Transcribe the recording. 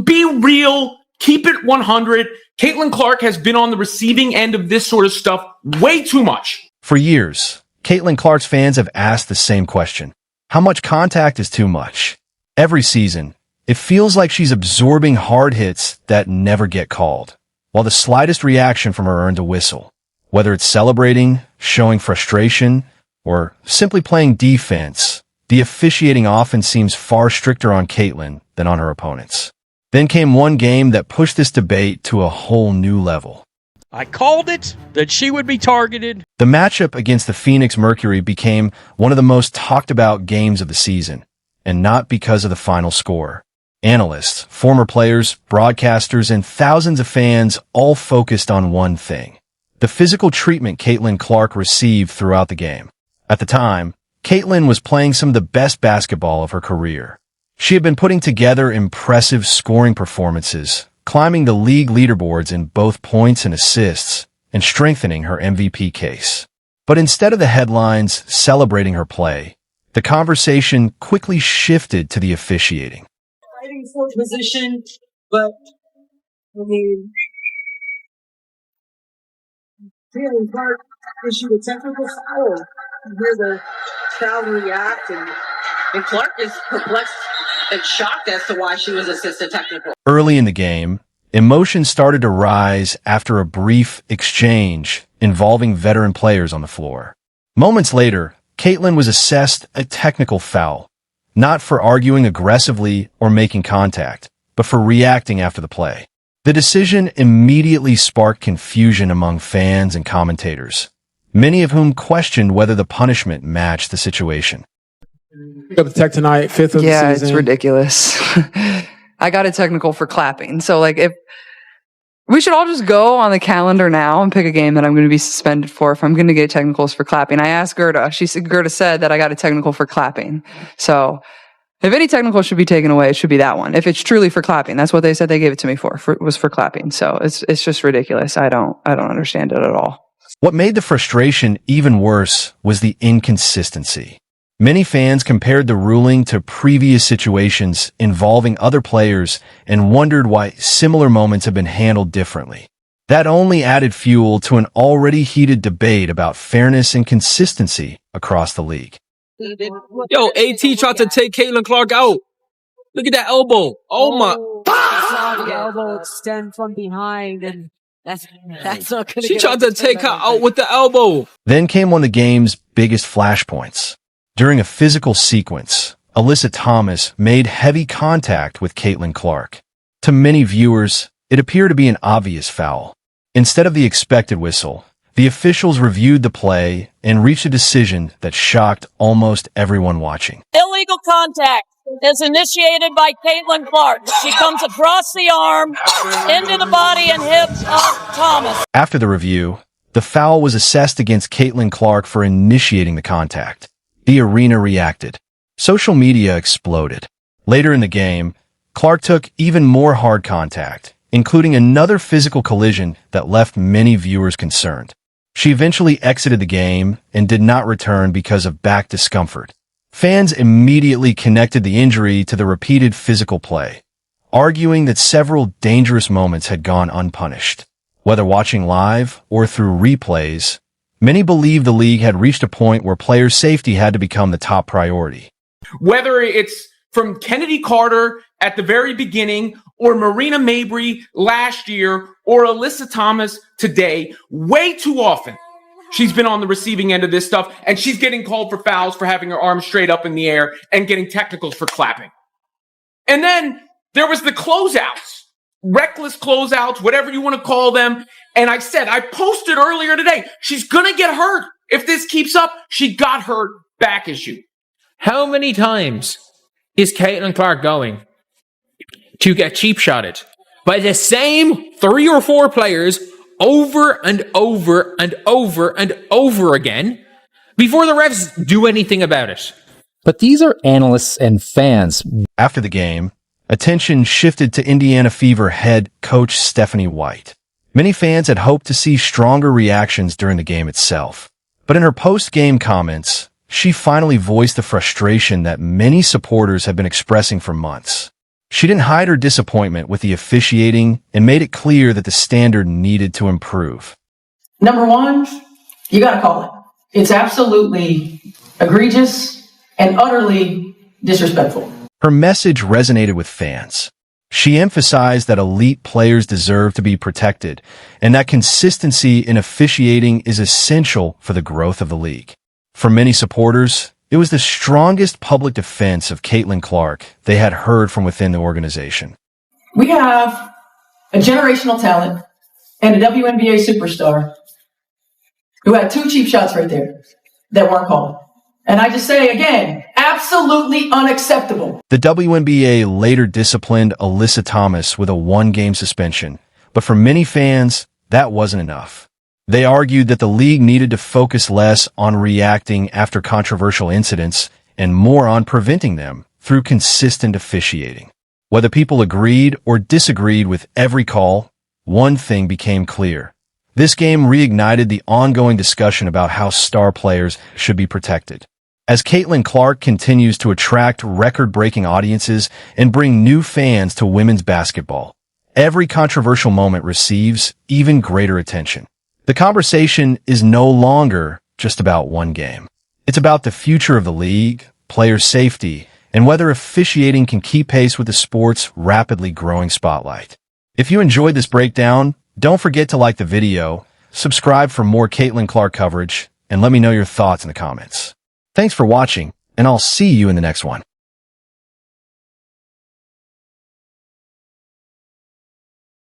Be real. Keep it 100. Caitlin Clark has been on the receiving end of this sort of stuff way too much. For years, Caitlin Clark's fans have asked the same question. How much contact is too much? Every season, it feels like she's absorbing hard hits that never get called, while the slightest reaction from her earned a whistle. Whether it's celebrating, showing frustration, or simply playing defense, the officiating often seems far stricter on Caitlin than on her opponents. Then came one game that pushed this debate to a whole new level. I called it that she would be targeted. The matchup against the Phoenix Mercury became one of the most talked about games of the season, and not because of the final score. Analysts, former players, broadcasters, and thousands of fans all focused on one thing: the physical treatment Caitlin Clark received throughout the game. At the time, Caitlin was playing some of the best basketball of her career. She had been putting together impressive scoring performances, climbing the league leaderboards in both points and assists, and strengthening her MVP case. But instead of the headlines celebrating her play, the conversation quickly shifted to the officiating. Fighting for position, but I mean, Caitlin Clark issued a technical foul. You hear the crowd react, and Clark is perplexed and shocked as to why she was assisted technical. Early in the game, emotions started to rise after a brief exchange involving veteran players on the floor. Moments later, Caitlin was assessed a technical foul, not for arguing aggressively or making contact, but for reacting after the play. The decision immediately sparked confusion among fans and commentators, many of whom questioned whether the punishment matched the situation. Got the tech tonight, 5th of the season. Yeah, it's ridiculous. I got a technical for clapping. So, if we should all just go on the calendar now and pick a game that I'm going to be suspended for if I'm going to get technicals for clapping. I asked Gerda. Gerda said that I got a technical for clapping. So, if any technical should be taken away, it should be that one. If it's truly for clapping, that's what they said they gave it to me for was for clapping. So, it's just ridiculous. I don't understand it at all. What made the frustration even worse was the inconsistency. Many fans compared the ruling to previous situations involving other players and wondered why similar moments have been handled differently. That only added fuel to an already heated debate about fairness and consistency across the league. Yo, AT tried to take Caitlin Clark out. Look at that elbow. Oh my. I saw the elbow extend from behind, and that's not going to. She tried to take her out with the elbow. Then came one of the game's biggest flashpoints. During a physical sequence, Alyssa Thomas made heavy contact with Caitlin Clark. To many viewers, it appeared to be an obvious foul. Instead of the expected whistle, the officials reviewed the play and reached a decision that shocked almost everyone watching. Illegal contact is initiated by Caitlin Clark. She comes across the arm, into the body and hips of Thomas. After the review, the foul was assessed against Caitlin Clark for initiating the contact. The arena reacted. Social media exploded. Later in the game, Clark took even more hard contact, including another physical collision that left many viewers concerned. She eventually exited the game and did not return because of back discomfort. Fans immediately connected the injury to the repeated physical play, arguing that several dangerous moments had gone unpunished. Whether watching live or through replays, many believe the league had reached a point where player safety had to become the top priority. Whether it's from Kennedy Carter at the very beginning or Marina Mabry last year or Alyssa Thomas today, way too often she's been on the receiving end of this stuff, and she's getting called for fouls for having her arms straight up in the air and getting technicals for clapping. And then there was the closeouts. Reckless closeouts, whatever you want to call them. And I posted earlier today, she's going to get hurt. If this keeps up, she got hurt back issue. How many times is Caitlin Clark going to get cheap shotted by the same 3 or 4 players over and over and over and over again before the refs do anything about it? But these are analysts and fans. After the game, attention shifted to Indiana Fever head coach Stephanie White. Many fans had hoped to see stronger reactions during the game itself. But in her post-game comments, she finally voiced the frustration that many supporters have been expressing for months. She didn't hide her disappointment with the officiating and made it clear that the standard needed to improve. Number one, you got to call it. It's absolutely egregious and utterly disrespectful. Her message resonated with fans. She emphasized that elite players deserve to be protected and that consistency in officiating is essential for the growth of the league. For many supporters, it was the strongest public defense of Caitlin Clark they had heard from within the organization. We have a generational talent and a WNBA superstar who had 2 cheap shots right there that weren't called. And I just say again, absolutely unacceptable. The WNBA later disciplined Alyssa Thomas with a 1-game suspension, but for many fans, that wasn't enough. They argued that the league needed to focus less on reacting after controversial incidents and more on preventing them through consistent officiating. Whether people agreed or disagreed with every call, one thing became clear. This game reignited the ongoing discussion about how star players should be protected. As Caitlin Clark continues to attract record-breaking audiences and bring new fans to women's basketball, every controversial moment receives even greater attention. The conversation is no longer just about one game. It's about the future of the league, player safety, and whether officiating can keep pace with the sport's rapidly growing spotlight. If you enjoyed this breakdown, don't forget to like the video, subscribe for more Caitlin Clark coverage, and let me know your thoughts in the comments. Thanks for watching, and I'll see you in the next one.